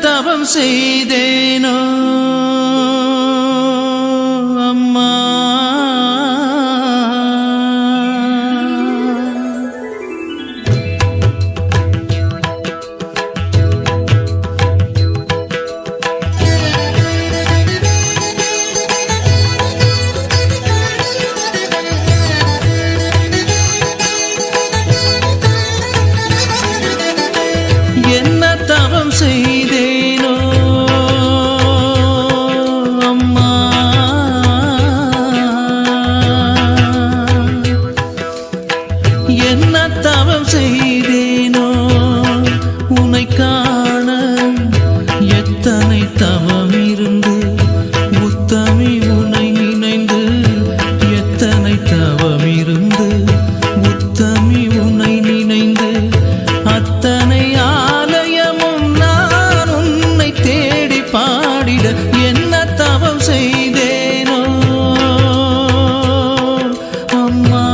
தவம் செய்தேனோ அம்மா, என்ன தவம் செய்தேனோ அம்மா, என்ன தவம் செய்தேனோ உன்னை காண எத்தனை தவம் இருந்து உத்தமி உன்னை நினைந்து எத்தனை தவம் இருந்து உத்தமி உன்னை நினைந்து அத்தனை ஆலயமும் நான் உன்னை தேடி பாடிட என்ன தவம் செய்தேனோ அம்மா.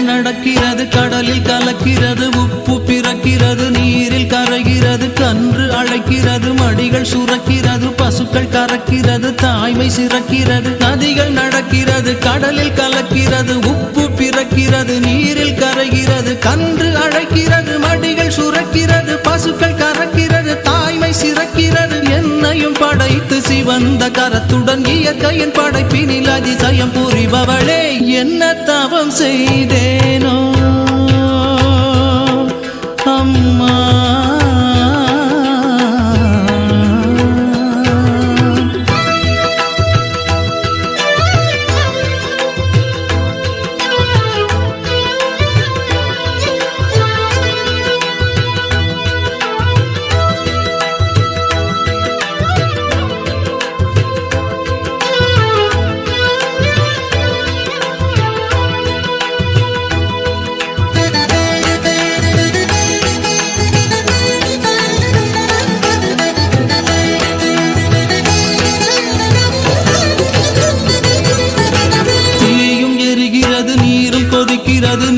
நடக்கிறது, கடலில் கலக்கிறது, உப்பு பிறக்கிறது, நீரில் கரைகிறது, கன்று அழைக்கிறது, மடிகள் சுரக்கிறது, பசுக்கள் கறக்கிறது, தாய்மை சிறக்கிறது. நதிகள் நடக்கிறது, கடலில் கலக்கிறது, உப்பு பிறக்கிறது, நீரில் கரைகிறது, கன்று அழைக்கிறது, மடிகள் சுரக்கிறது, பசுக்கள் கறக்கிறது, தாய்மை சிறக்கிறது. என்னையும் படைத்து சிவந்த கரத்துடன் இயற்கையின் படைப்பினில் அதிசயம் புரிபவளே, என்ன தவம் செய்தேனோ அம்மா.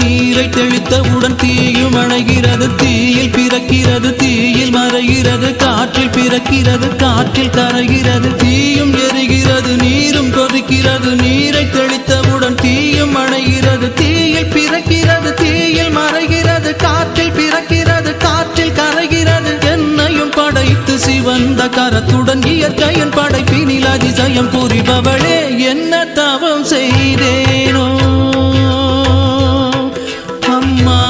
நீரை தெளித்தவுடன் தீயும் அணைகிறது, தீயில் பிறக்கிறது, தீயில் மறைகிறது, காற்றில் பிறக்கிறது, காற்றில் கரைகிறது. தீயும் எரிகிறது, நீரும் கொதிக்கிறது, நீரை தெளித்தவுடன் தீயும் அணைகிறது, தீயில் பிறக்கிறது, தீயில் மறைகிறது, காற்றில் பிறக்கிறது, காற்றில் கரைகிறது. என்னையும் படைத்து சிவந்த கரத்துடன் இயற்கையின் படைப்பினில் அதிசயம் புரிபவளே, என்ன தவம் செய்தேனோ அம்மா.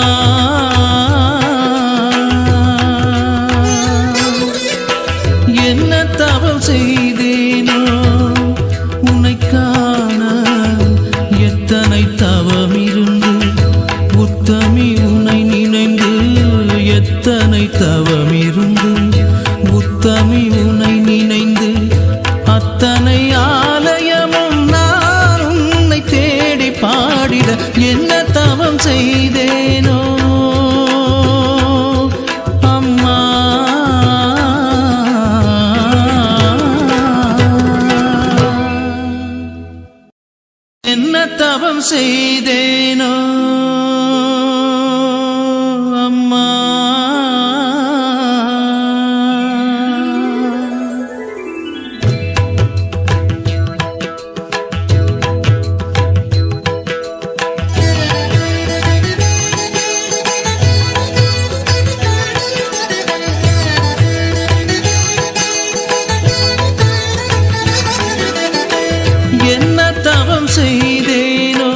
என்ன தவம் செய்தேனோ உன்னை காண எத்தனை தவம் இருந்து உத்தமி உன்னை நினைந்து எத்தனை தவம் இருந்து உத்தமி உன்னை நினைந்து அத்தனை ஆலயமும் நான் உன்னை தேடி பாடிட என்ன தவம் செய்தேனோ அம்மா. என்ன தவம் செய்தேனோ அம்மா. என்ன தவம் செய்தேனோ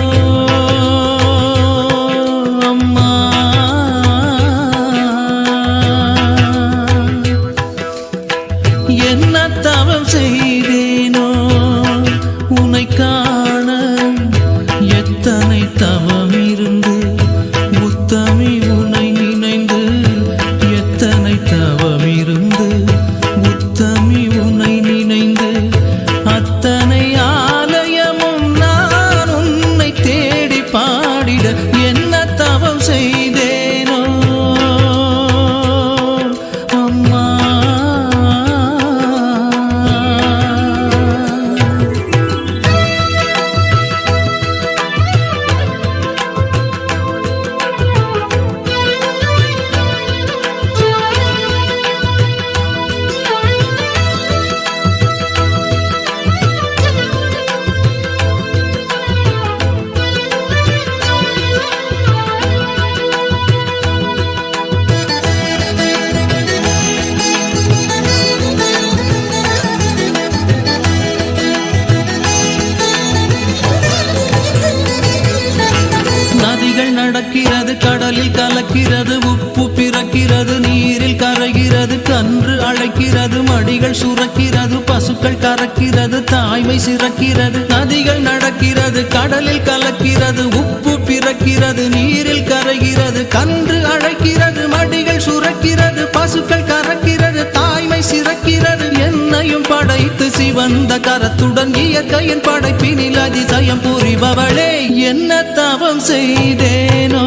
பசுக்கள் கறக்கிறது, தாய்மை சிறக்கிறது, நதிகள் நடக்கிறது, கடலில் கலக்கிறது, உப்பு பிறக்கிறது, நீரில் கரைகிறது, கன்று அழைக்கிறது, மடிகள் சுரக்கிறது, பசுக்கள் கறக்கிறது, தாய்மை சிறக்கிறது. என்னையும் படைத்து சிவந்த கரத்துடன் இயற்கையின் படைப்பினில் அதிசயம் புரிபவளே, என்ன தவம் செய்தேனோ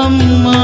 அம்மா.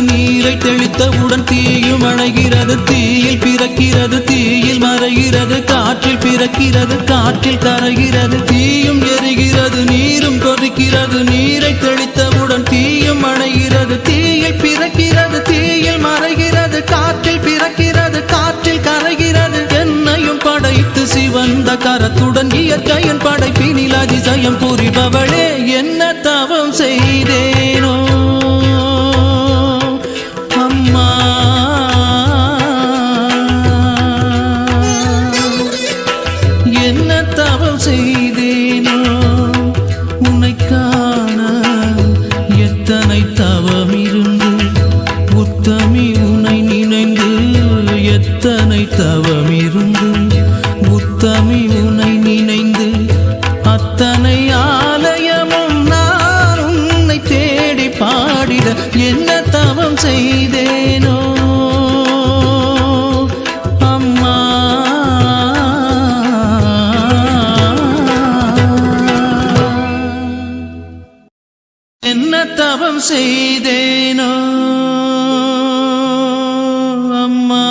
நீரை தெளித்தவுடன் தீயும் அணைகிறது, தீயில் பிறக்கிறது, தீயில் மறைகிறது, காற்றில் பிறக்கிறது, காற்றில் கரைகிறது, தீயும் எரிகிறது, நீரும் கொதிக்கிறது, நீரை தெளித்தவுடன் தீயும் அணைகிறது, தீயில் பிறக்கிறது, தீயில் மறைகிறது, காற்றில் பிறக்கிறது, காற்றில் கரைகிறது. என்னையும் படைத்து சிவந்த கரத்துடன் இயற்கையின் படைப்பினில் அதிசயம் புரிபவளே, என்ன தவம் செய்தேனோ அம்மா. என்ன தவம் செய்தேனோ உன்னை காண, எத்தனை தவம் இருந்து உத்தமி உன்னை நினைந்து, எத்தனை தவம் இருந்து உத்தமி உன்னை நினைந்து, அத்தனை ஆலயமும் நான் உன்னை தேடி பாடிட, என்ன தவம் செய்தேனோ அம்மா. என்ன தவம் செய்தேனோ அம்மா.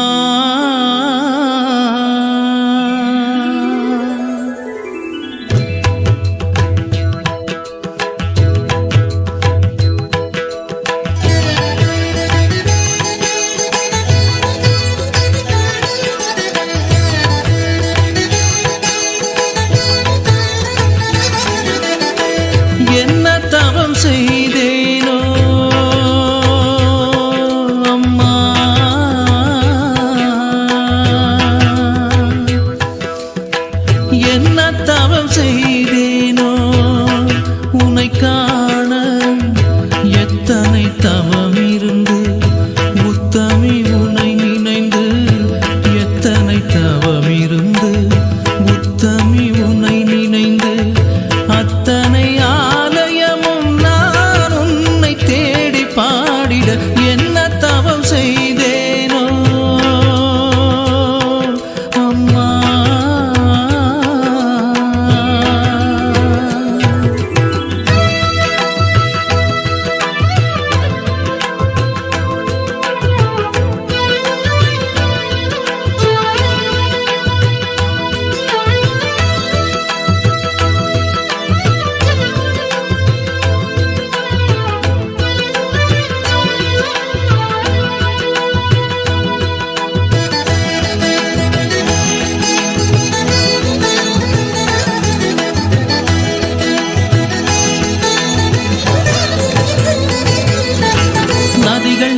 என்ன தவம் செய்தேனோ அம்மா. என்ன தவம் செய்தேனோ உன்னை காண, எத்தனை தவம் இருந்து உத்தமி உன்னை நினைந்து, எத்தனை தவம் இருந்து உத்தமி உன்னை நினைந்து, அத்தனை ஆலயமும் நான் உன்னை தேடி பாடிட, என்ன தவம் செய்தேனோ அம்மா.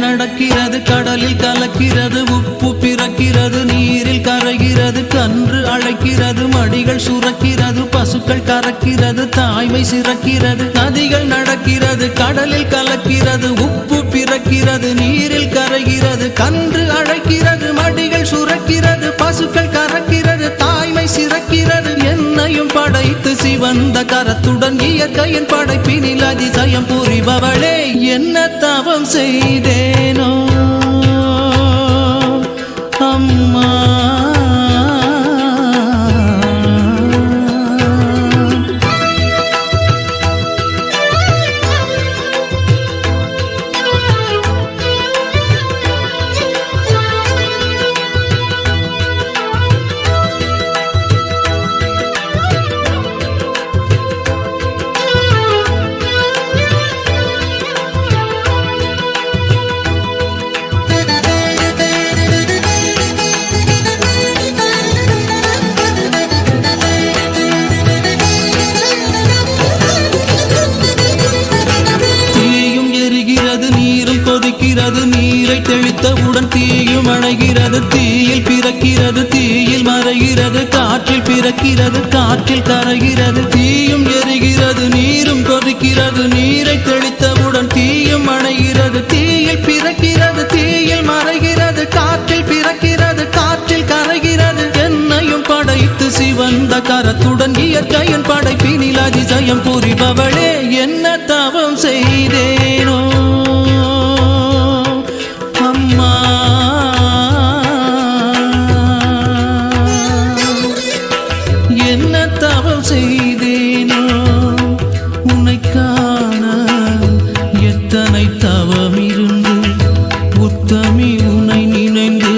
நடக்கிறது, கடலில் கலக்கிறது, உப்பு பிறக்கிறது, நீரில் கரைகிறது, கன்று அழைக்கிறது, மடிகள் சுரக்கிறது, பசுக்கள் கறக்கிறது, தாய்மை சிறக்கிறது, நதிகள் நடக்கிறது, கடலில் கலக்கிறது, உப்பு பிறக்கிறது, நீரில் கரைகிறது, கன்று அழைக்கிறது, மடிகள் சுரக்கிறது, பசுக்கள் கறக்கிறது, தாய்மை சிறக்கிறது. என்னையும் படைத்து சிவந்த கரத்துடன் இயற்கையின் படைப்பினில் அதிசயம் புரிபவளே, என்ன தவம் செய்தேனோ அம்மா. தெளித்தவுடன் தீயும் அணைகிறது, தீயில் பிறக்கிறது, தீயில் மறைகிறது, காற்றில் பிறக்கிறது, காற்றில் கரைகிறது. தீயும் எரிகிறது, நீரும் கொதிக்கிறது, நீரை தெளித்தவுடன் தீயும் அணைகிறது, தீயில் பிறக்கிறது, தீயில் மறைகிறது, காற்றில் பிறக்கிறது, காற்றில் கரைகிறது. என்னையும் படைத்து சிவந்த கரத்துடன் இயற்கையின் படைப்பினில் அதிசயம் புரிபவளே, என்ன தவம் செய்தேனோ அம்மா, என்ன தவம் செய்தேனோ உன்னை காண எத்தனை தவம் இருந்து, உத்தமி உன்னை நினைந்து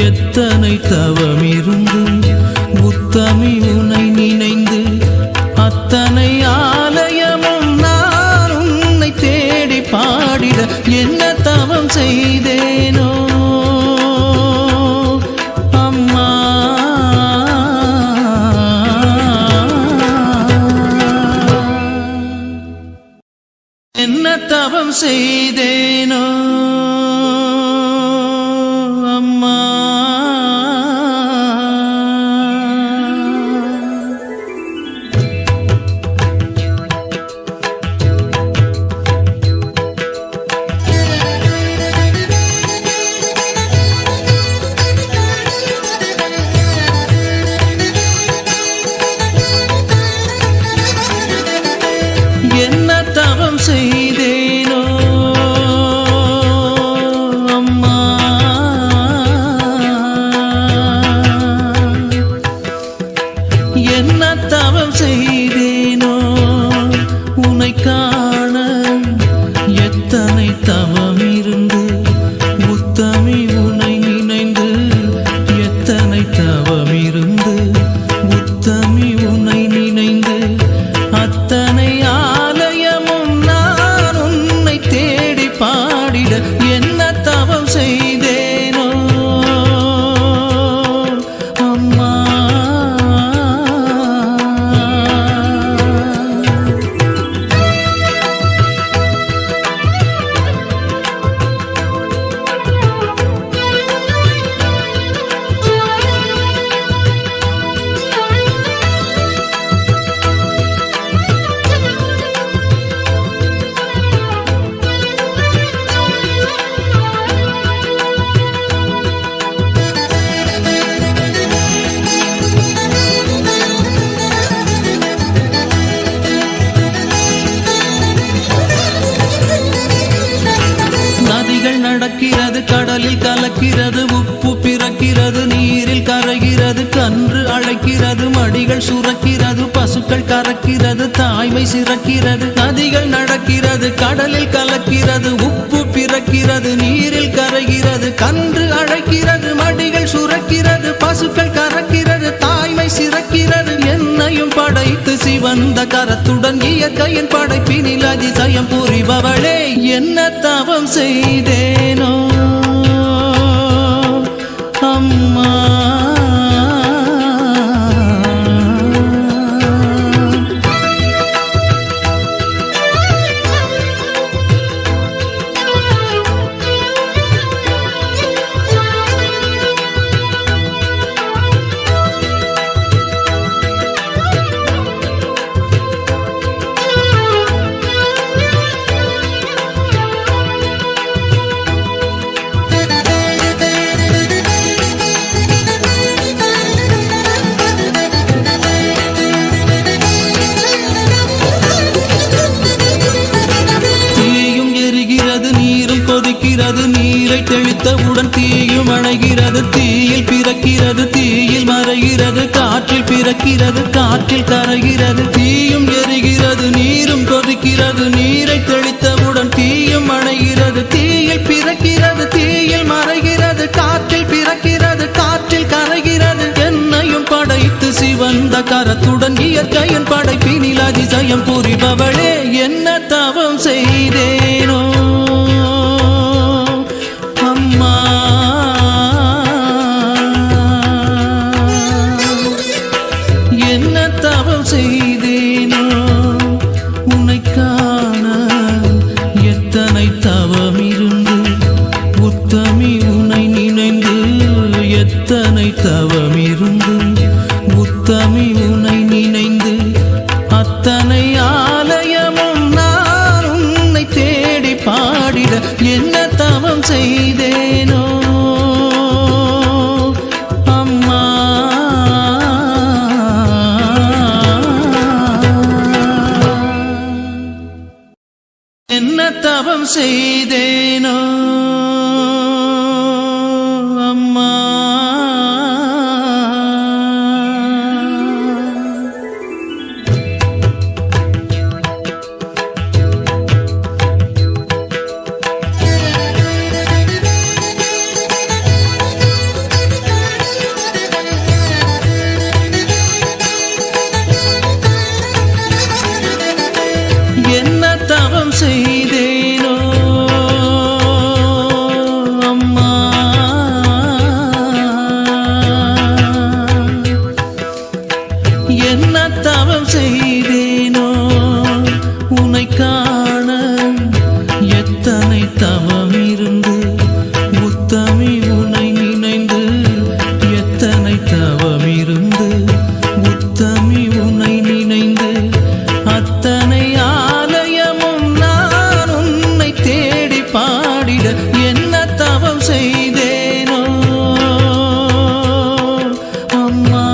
எத்தனை தவம் இருந்து, உத்தமி உன்னை நினைந்து அத்தனை ஆலயமும் நான் உன்னை தேடி பாடிட என்ன தவம் செய்தேனோ அம்மா. என்ன தவம் செய்தேனோ அம்மா. என்ன தவம் செய்தேனோ அம்மா, என்ன தவம் செய்தேனோ உன்னை காண எத்தனை தவம் இருந்து, உத்தமி உன்னை நினைந்து எத்தனை தவம் இருந்து, உத்தமி உன்னை நினைந்து அத்தனை ஆலயமும் நான் உன்னை தேடி பாடிட என்ன தவம் செய்தேனோ அம்மா. நடக்கிறது, கடலில் கலக்கிறது, உப்பு பிறக்கிறது, நீரில் கரைகிறது, கன்று அழைக்கிறது, மடிகள் சுரக்கிறது, பசுக்கள் கறக்கிறது, தாய்மை சிறக்கிறது. நதிகள் நடக்கிறது, கடலில் கலக்கிறது, உப்பு பிறக்கிறது, நீரில் கரைகிறது, கன்று அழைக்கிறது, மடிகள் சுரக்கிறது, பசுக்கள் கறக்கிறது, தாய்மை சிறக்கிறது. என்னையும் படைத்து சிவந்த கரத்துடன் இயற்கையின் படைப்பினில் அதிசயம் புரிபவளே, என்ன தவம் செய்தேனோ அம்மா. கொதிக்கிறது, நீரை தெளித்தவுடன் தீயும் அணைகிறது, தீயில் பிறக்கிறது, தீயில் மறைகிறது, காற்றில் பிறக்கிறது, காற்றில் கரைகிறது. தீயும் எரிகிறது, நீரும் கொதிக்கிறது, நீரை தெளித்தவுடன் தீயும் அணைகிறது, தீயில் பிறக்கிறது, தீயில் மறைகிறது, காற்றில் பிறக்கிறது, காற்றில் கரைகிறது. என்னையும் படைத்து சிவந்த கரத்துடன் இயற்கையின் படைப்பினில் அதிசயம் புரிபவளே, என்ன தவம் செய்தேனோ அம்மா. என்ன தவம் செய்தேனோ உன்னை காண எத்தனை தவம் இருந்து, உத்தமி பாடிட என்ன தவம் செய்தேனோ அம்மா. என்ன தவம் செய்தேனோ அம்மா. என்ன தவம் செய்தேனோ அம்மா. என்ன தவம் செய்தேனோ உன்னை காண எத்தனை தவம் இருந்து உத்தமி உன்னை நினைந்து எத்தனை தவம் இருந்து உத்தமி உன்னை நினைந்து அத்தனை ஆலயமும் நான் உன்னை தேடி பாடிட என்ன தவம் செய்தேனோ அம்மா.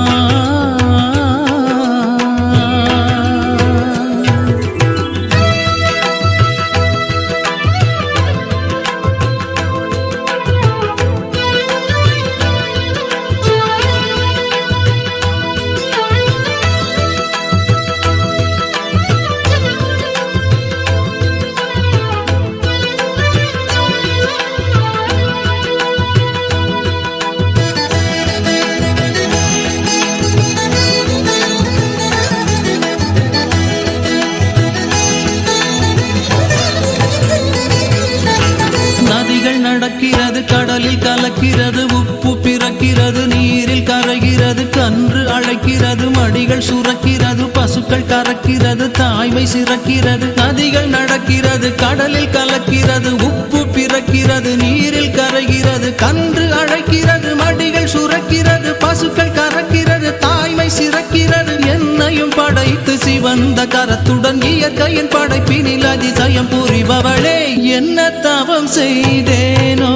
நடக்கிறது கடலில் கலக்கிறது உப்பு பிறக்கிறது நீரில் கரைகிறது கன்று அழைக்கிறது மடிகள் சுரக்கிறது பசுக்கள் கறக்கிறது தாய்மை சிறக்கிறது. நதிகள் நடக்கிறது கடலில் கலக்கிறது உப்பு பிறக்கிறது நீரில் கரைகிறது கன்று அழைக்கிறது மடிகள் சுரக்கிறது பசுக்கள் கறக்கிறது தாய்மை சிறக்கிறது. என்னையும் படைத்து சிவந்த கரத்துடன் இயற்கையின் படைப்பினில் அதிசயம் புரிபவளே என்ன தவம் செய்தேனோ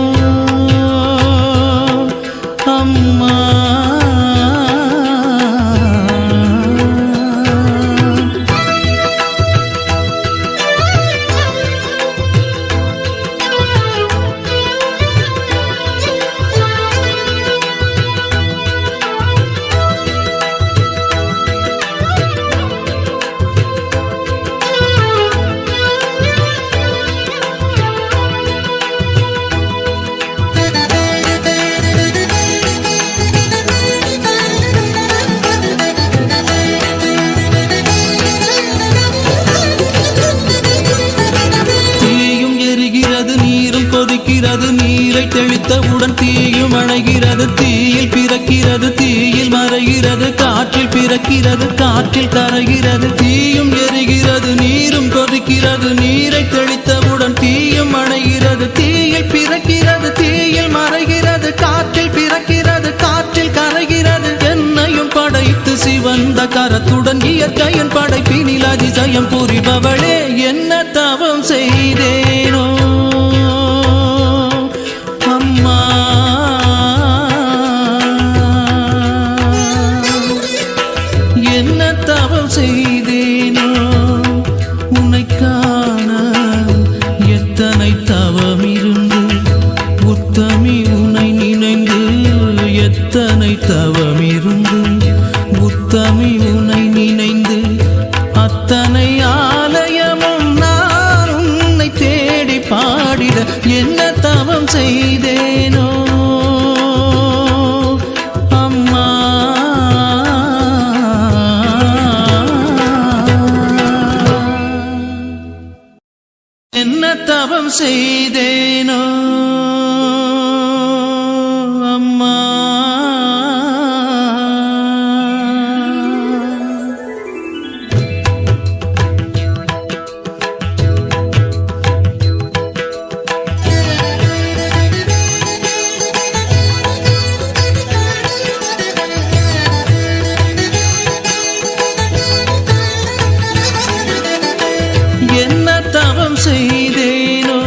அம்மா. கொதிக்கிறது நீரை தெளித்தவுடன் தீயும் அணைகிறது தீயில் பிறக்கிறது தீயில் மறைகிறது காற்றில் பிறக்கிறது காற்றில் கரைகிறது. தீயும் எரிகிறது நீரும் கொதிக்கிறது நீரை தெளித்தவுடன் தீயும் அணைகிறது தீயில் பிறக்கிறது தீயில் மறைகிறது காற்றில் பிறக்கிறது காற்றில் கரைகிறது. என்னையும் படைத்து சிவந்த கரத்துடன் இயற்கையின் படைப்பினில் அதிசயம் புரிபவளே என்ன தவம் செய்தேனோ அம்மா. என்ன தவம் செய்தேனோ உன்னை காண எத்தனை தவம் இருந்து உத்தமி உன்னை நினைந்து எத்தனை தவம் இருந்து உத்தமி உன்னை நினைந்து அத்தனை ஆலயமும் நான் உன்னை தேடி பாடிட என்ன தவம் செய்தேனோ அம்மா. என்ன தவம் செய்தேனோ அம்மா. என்ன தவம் செய்தேனோ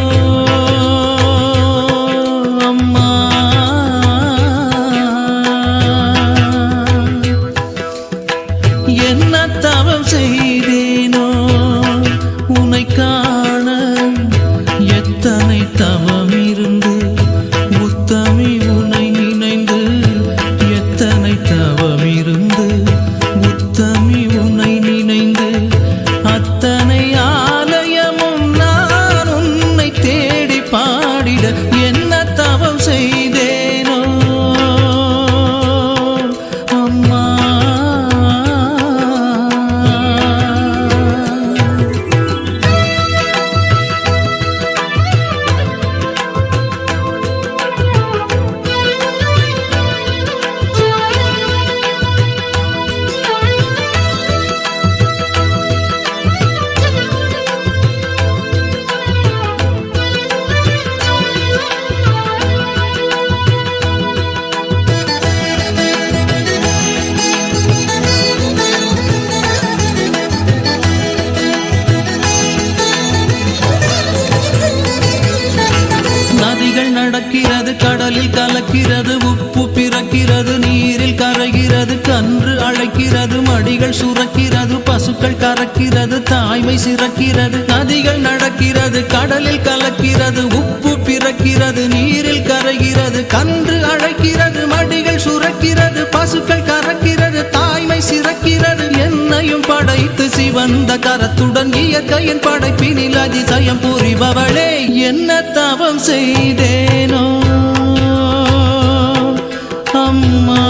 கடலில் கலக்கிறது உப்பு பிறக்கிறது நீரில் கரைகிறது கன்று அழைக்கிறது மடிகள் சுரக்கிறது பசுக்கள் கறக்கிறது தாய்மை சிறக்கிறது நதிகள் நடக்கிறது கடலில் கலக்கிறது உப்பு பிறக்கிறது நீரில் கரைகிறது கன்று அழைக்கிறது மடிகள் சுரக்கிறது பசுக்கள் கறக்கிறது தாய்மை சிறக்கிறது என்னையும் படைத்து சிவந்த கரத்துடன் இயற்கையின் படைப்பினில் அதிசயம் புரிபவளே என்ன தவம் செய்தேனோ அம்மா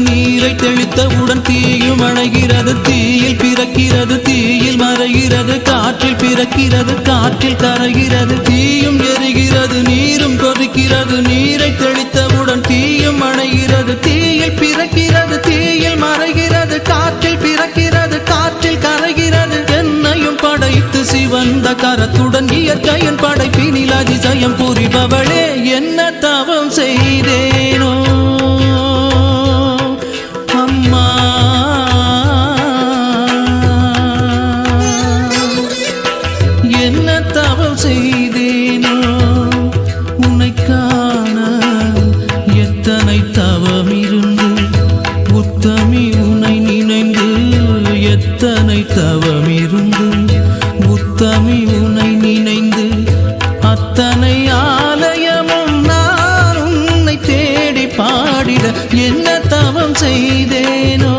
நீரை தெளித்தவுடன் தீயும் அணைகிறது தீயில் பிறக்கிறது தீயில் மறைகிறது காற்றில் பிறக்கிறது காற்றில் கரைகிறது தீயும் எரிகிறது நீரும் கொதிக்கிறது நீரை தெளித்தவுடன் தீயும் அணைகிறது தீயில் பிறக்கிறது தீயில் மறைகிறது காற்றில் பிறக்கிறது காற்றில் கரைகிறது என்னையும் படைத்து சிவந்த கரத்துடன் இயற்கையின் படைப்பினில் அதிசயம் புரிபவளே என்ன தவம் செய்தேனோ என்ன தவம் செய்தேனோ உன்னை காண எத்தனை தவம் இருந்து உத்தமி உன்னை நினைந்து எத்தனை தவம் இருந்து உத்தமி உன்னை நினைந்து அத்தனை ஆலயமும் நான் உன்னை தேடி பாடிட என்ன தவம் செய்தேனோ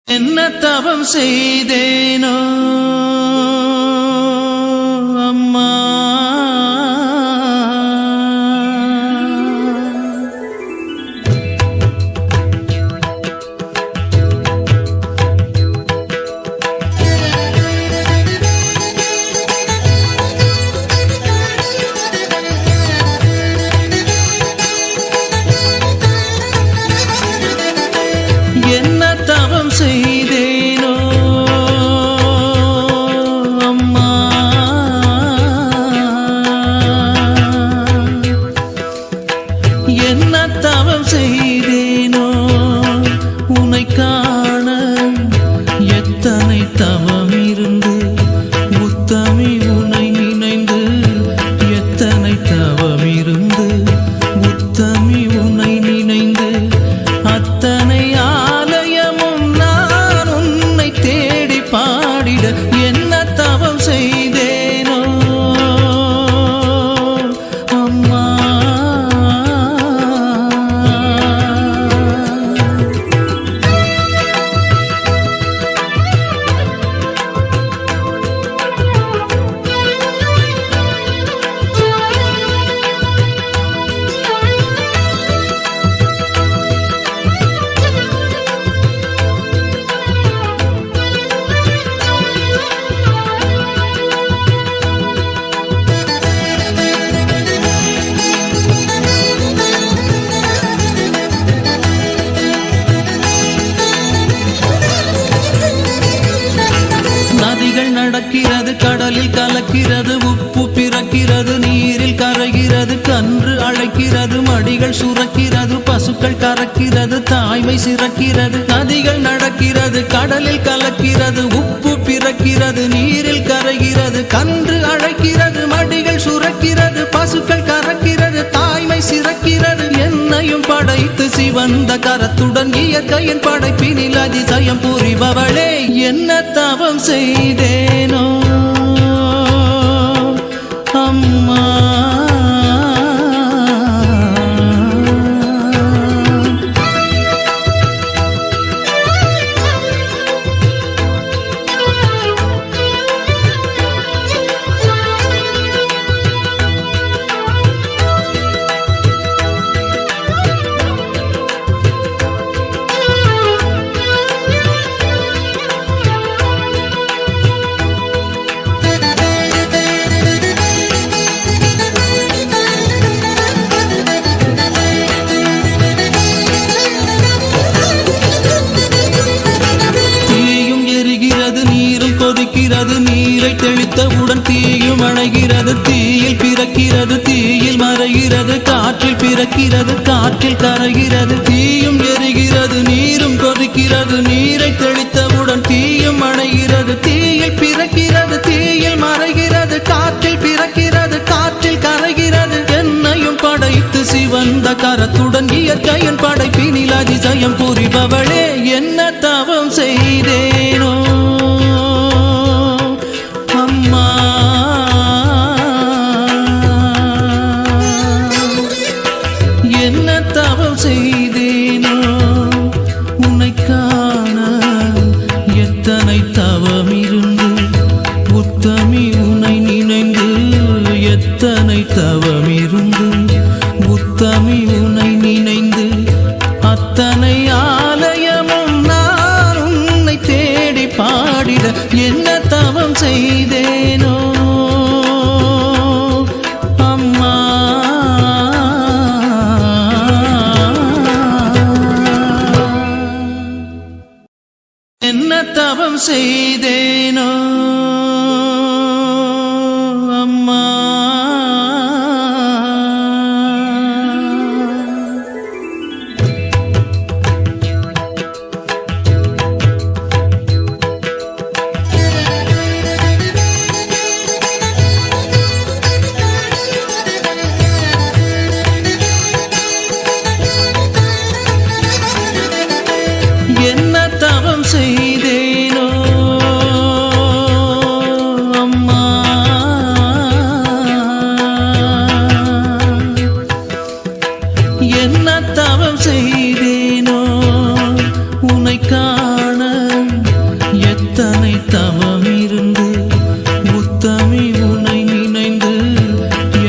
என்ன தவம் செய்தேனோ அம்மா என்ன தவம் செய்தேனோ அம்மா என்ன தவம் செய்தேனோ உன்னை காண எத்தனை தவம் இருந்து உத்தமி உன்னை நினைந்து எத்தனை தவம் இருந்து உத்தமி உன்னை நினைந்து அத்தனை ஆலயமும் நான் உன்னை தேடி பாடிட என்ன தவம் செய்தேனோ அம்மா நதிகள் நடக்கிறது கடலில் கலக்கிறது உப்பு பிறக்கிறது நீரில் கரைகிறது கன்று அழைக்கிறது மடிகள் சுரக்கிறது பசுக்கள் கறக்கிறது தாய்மை சிறக்கிறது நதிகள் நடக்கிறது கடலில் கலக்கிறது உப்பு பிறக்கிறது நீரில் கரைகிறது கன்று அழைக்கிறது மடிகள் சுரக்கிறது பசுக்கள் கறக்கிறது தாய்மை சிறக்கிறது என்னையும் படைத்து சிவந்த கரத்துடன் இயற்கையின் படைப்பினில் அதிசயம் புரிபவளே என்ன தவம் செய்தேனோ அம்மா பிறக்கிறது காற்றில் கரைகிறது தீயும் எரிகிறது நீரும் கொதிக்கிறது நீரை தெளித்தவுடன் தீயும் அணைகிறது தீயில் பிறக்கிறது தீயில் மறைகிறது காற்றில் பிறக்கிறது காற்றில் கரைகிறது என்னையும் படைத்து சிவந்த கரத்துடன் இயற்கையின் படைப்பினில் அதிசயம் புரிபவளே என்ன தவம் செய்தேனோ அம்மா என்ன தவம் செய்தேனோ உன்னை காண எத்தனை தவம் இருந்து உத்தமி உன்னை நினைந்து எத்தனை தவம் இருந்து உத்தமி உன்னை நினைந்து அத்தனை ஆலயமும் நான் உன்னை தேடி பாடிட என்ன தவம் செய்தேனோ அம்மா என்ன தவம் செய்தேனோ அம்மா என்ன தவம் செய்தேனோ அம்மா என்ன தவம் செய்தேனோ உன்னை காண எத்தனை தவம் இருந்து உத்தமி உன்னை நினைந்து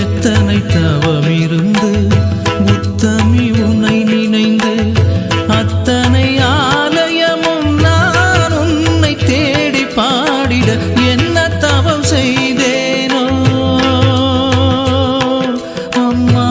எத்தனை தவம் இருந்து உத்தமி உன்னை நினைந்து அத்தனை ஆலயமும் நான் உன்னை தேடி பாடிட என்ன தவம் செய்தேனோ அம்மா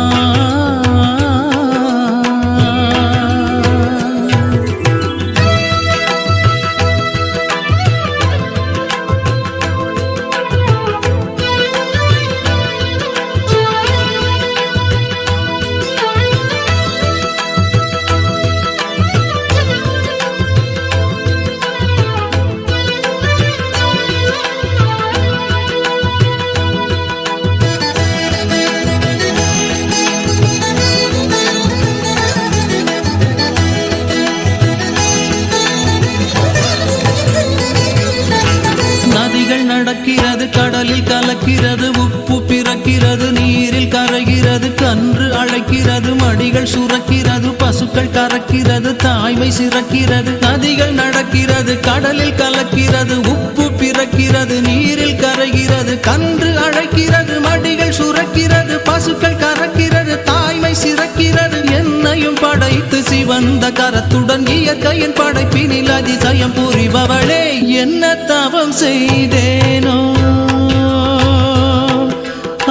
நதிகள் நடக்கிறது கடலில் கலக்கிறது உப்பு பிறக்கிறது நீரில் கரைகிறது கன்று அழைக்கிறது மடிகள் சுரக்கிறது பசுக்கள் கறக்கிறது தாய்மை சிறக்கிறது நதிகள் நடக்கிறது கடலில் கலக்கிறது உப்பு பிறக்கிறது நீரில் கரைகிறது கன்று அழைக்கிறது மடிகள் சுரக்கிறது பசுக்கள் கறக்கிறது தாய்மை சிறக்கிறது என்னையும் படைத்து சிவந்த கரத்துடன் இயற்கையின் படைப்பினில் அதிசயம் புரிபவளே என்ன தவம் செய்தேனோ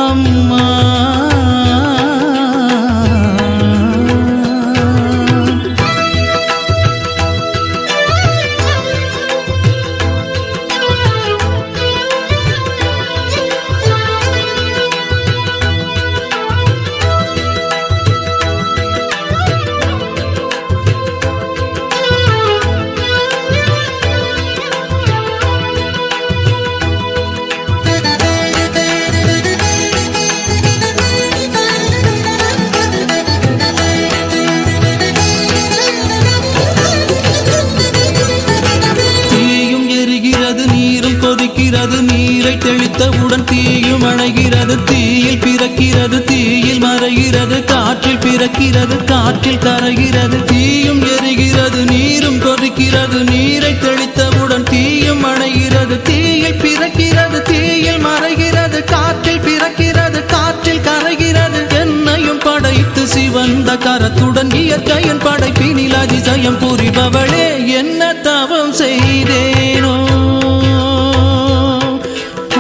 அம்மா கொதிக்கிறது நீரை தெளித்தவுடன் தீயும் அணைகிறது தீயில் பிறக்கிறது தீயில் மறைகிறது காற்றில் பிறக்கிறது காற்றில் கரைகிறது தீயும் எரிகிறது நீரும் கொதிக்கிறது நீரை தெளித்தவுடன் தீயும் அணைகிறது தீயில் பிறக்கிறது தீயில் மறைகிறது காற்றில் பிறக்கிறது காற்றில் கரைகிறது என்னையும் படைத்து சிவந்த கரத்துடன் இயற்கையின் படைப்பினில் அதிசயம் புரிபவளே என்ன தவம் செய்தேனோ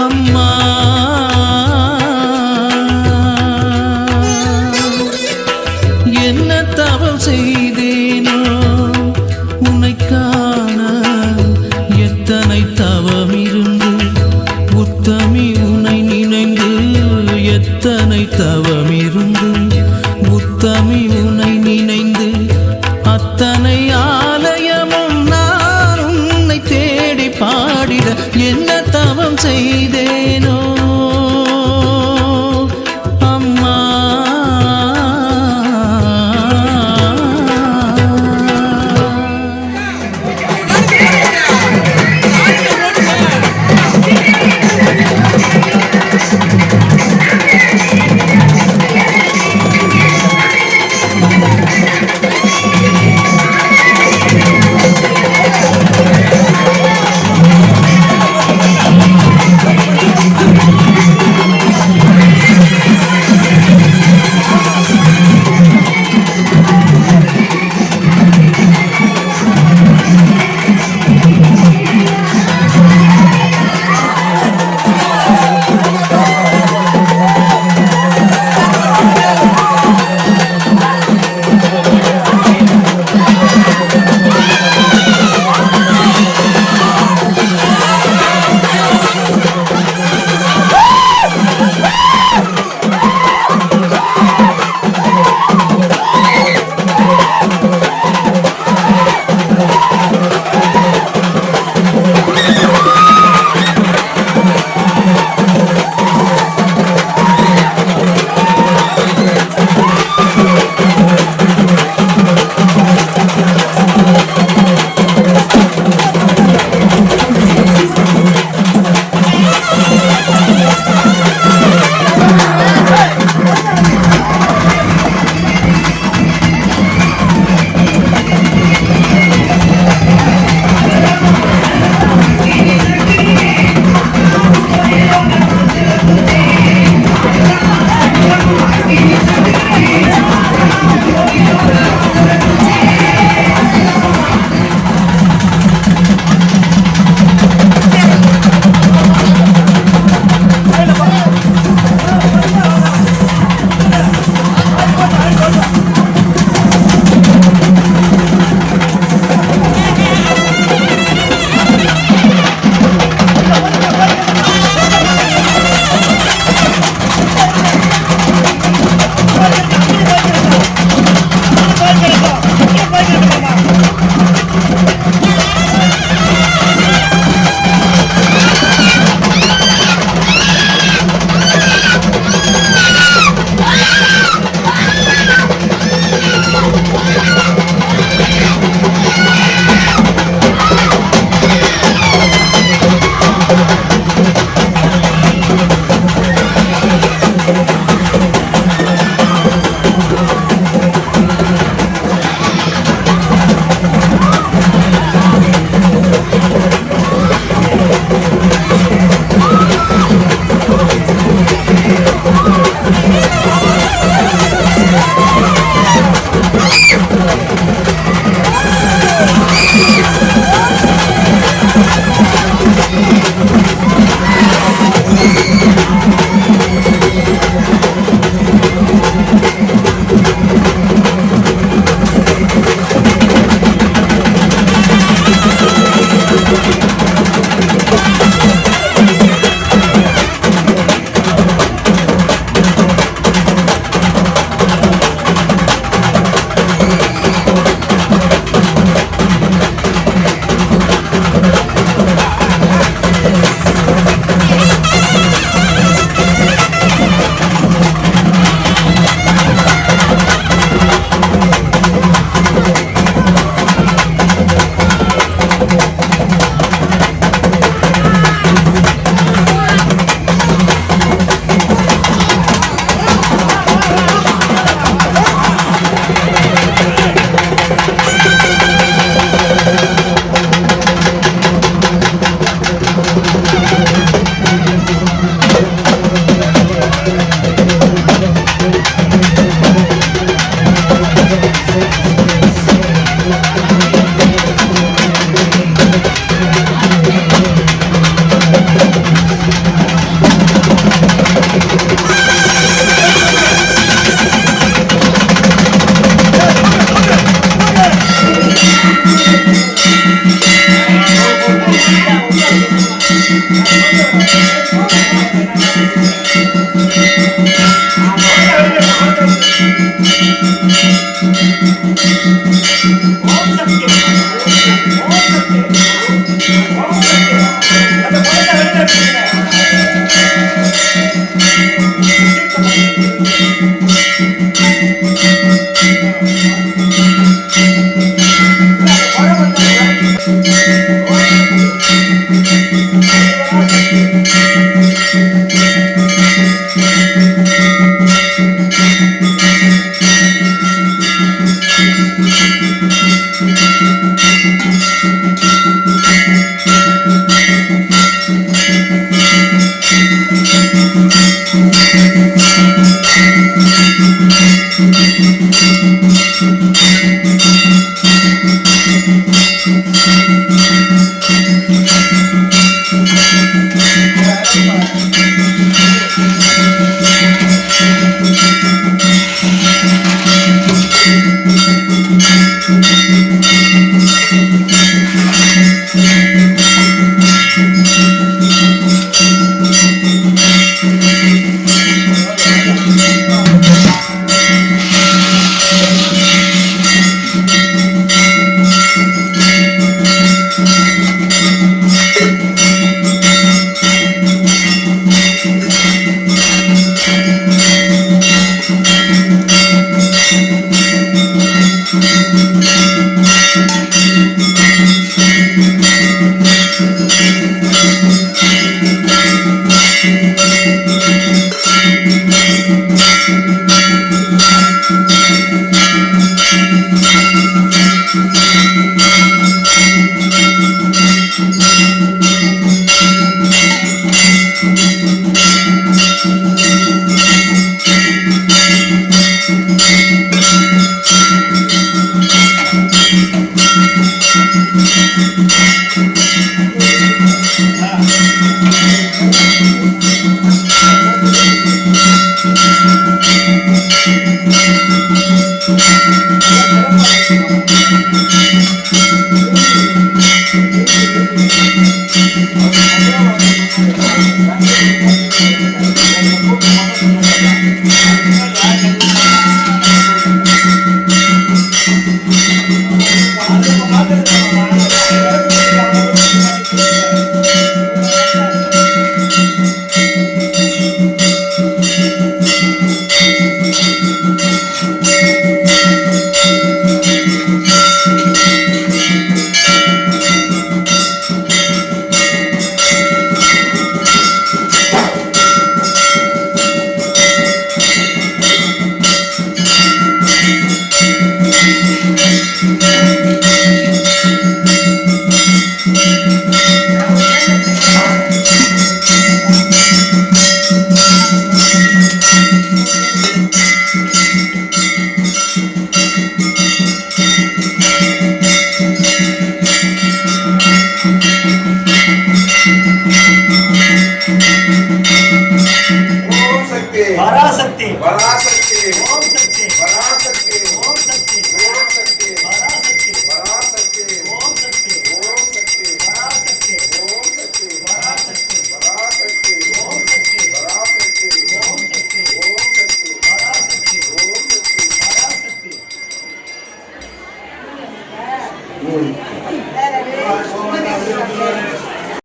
அம்மா என்ன தவம் செய்தேனோ உன்னை காண எத்தனை தவம் இருந்து உத்தமி உன்னை நினைந்து எத்தனை தவம் இருந்து உத்தம என்ன தவம் செய்தேனோ அம்மா.